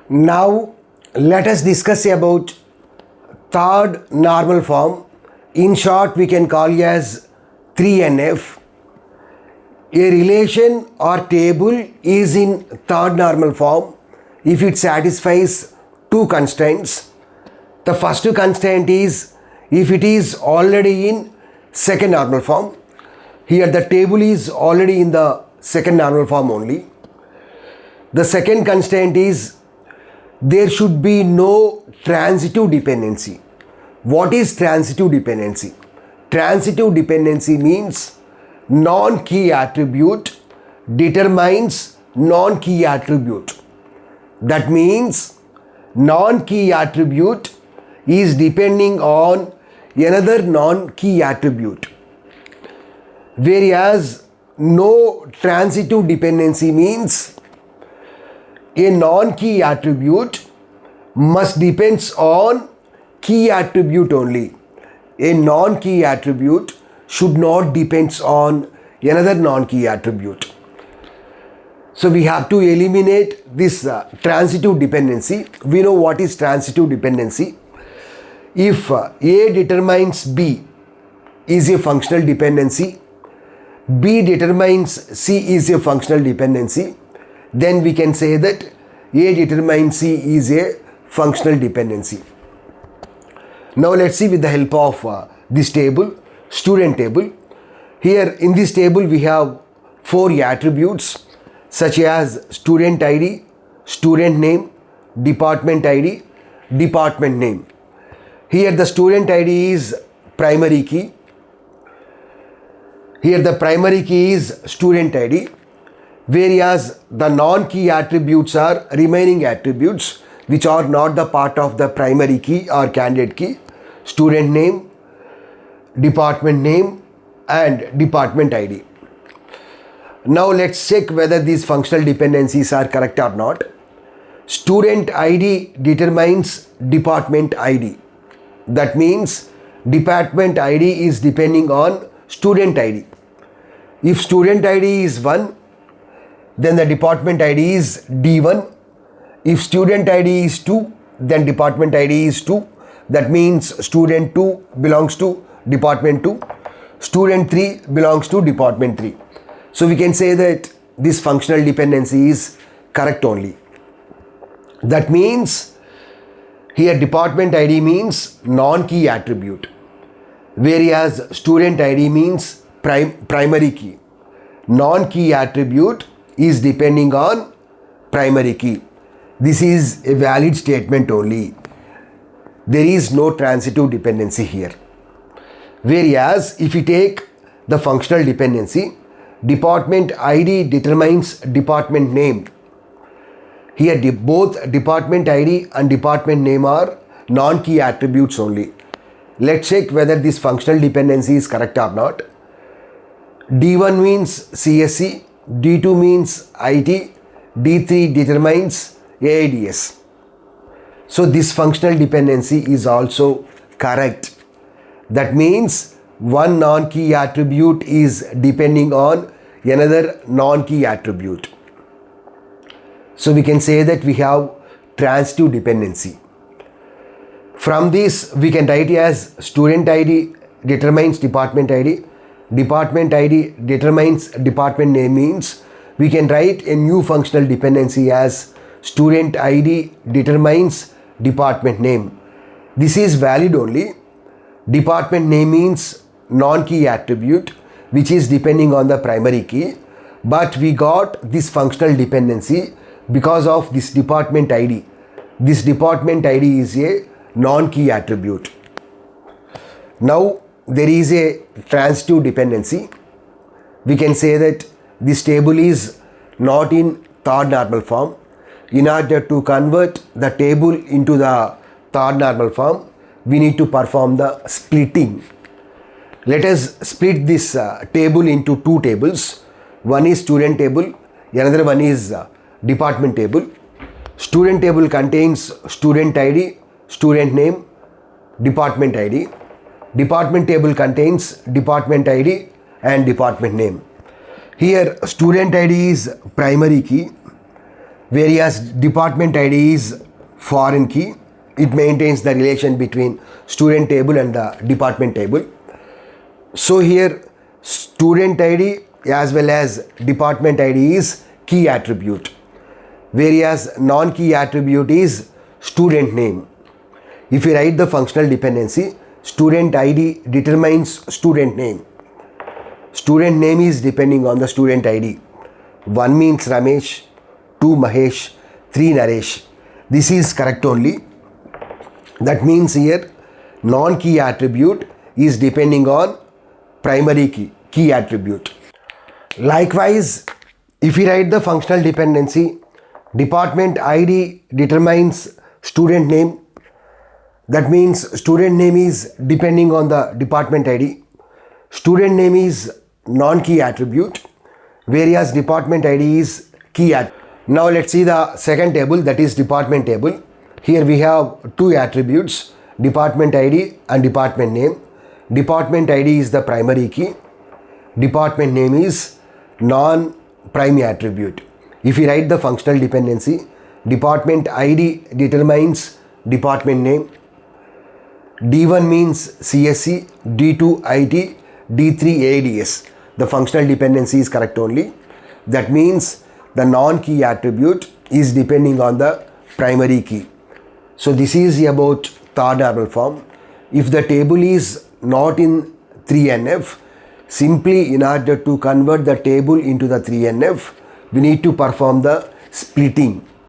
Now let us discuss about third normal form. In short, we can call it as 3NF. A relation or table is in third normal form if it satisfies two constraints. The first constraint is if it is already in second normal form. Here the table is already in the second normal form only. The second constraint is there should be no transitive dependency. What is transitive dependency? Transitive dependency means non-key attribute determines non-key attribute. That means non-key attribute is depending on another non-key attribute. Whereas no transitive dependency means a non-key attribute must depends on key attribute only. A non-key attribute should not depends on another non-key attribute. So we have to eliminate this transitive dependency. We know what is transitive dependency. If A determines B is a functional dependency, B determines C is a functional dependency, then we can say that A determines C is a functional dependency. Now let's see with the help of this table, student table. Here in this table we have 4 attributes such as student ID, student name, department ID, department name. Here the student ID is primary key. Here the primary key is student ID, whereas the non-key attributes are remaining attributes which are not the part of the primary key or candidate key: student name, department name and department ID. Now let's check whether these functional dependencies are correct or not. Student ID determines department ID. That means department ID is depending on student ID. If student ID is 1, then the department ID is D1. If student ID is 2, then department ID is 2. That means student 2 belongs to department 2. Student 3 belongs to department 3. So we can say that this functional dependency is correct only. That means here department ID means non-key attribute, whereas student ID means primary key. Non-key attribute is depending on primary key. This is a valid statement only. There is no transitive dependency here. Whereas if we take the functional dependency, department ID determines department name. Here both department ID and department name are non-key attributes only. Let's check whether this functional dependency is correct or not. D1 means CSE, D2 means IT, D3 determines AIDS. So this functional dependency is also correct. That means one non-key attribute is depending on another non-key attribute. So we can say that we have transitive dependency. From this we can write as student ID determines department ID, department ID determines department name, means we can write a new functional dependency as student ID determines department name. This is valid only. Department name means non-key attribute which is depending on the primary key, but we got this functional dependency because of this department ID. This department ID is a non-key attribute. Now there is a transitive dependency. We can say that this table is not in third normal form. In order to convert the table into the third normal form, we need to perform the splitting. Let us split this table into two tables. One is student table, another one is department table. Student table contains student ID, student name, department ID. Department table contains department ID and department name. Here student ID is primary key, whereas department ID is foreign key. It maintains the relation between student table and the department table. So here student ID as well as department ID is key attribute, whereas non-key attribute is student name. If we write the functional dependency, student ID determines student name. Student name is depending on the student ID. 1 means Ramesh, 2 Mahesh, 3 Naresh. This is correct only. That means here non-key attribute is depending on primary key attribute. Likewise, if we write the functional dependency, department ID determines student name. That means student name is depending on the department ID. Student name is non-key attribute, whereas department ID is key attribute. Now let's see the second table, that is department table. Here we have two attributes, department ID and department name. Department ID is the primary key. Department name is non-primary attribute. If we write the functional dependency, department ID determines department name. D1 means CSC, D2 IT, D3 ADS. The functional dependency is correct only. That means the non-key attribute is depending on the primary key. So this is about third normal form. If the table is not in 3NF, simply in order to convert the table into the 3NF, we need to perform the splitting.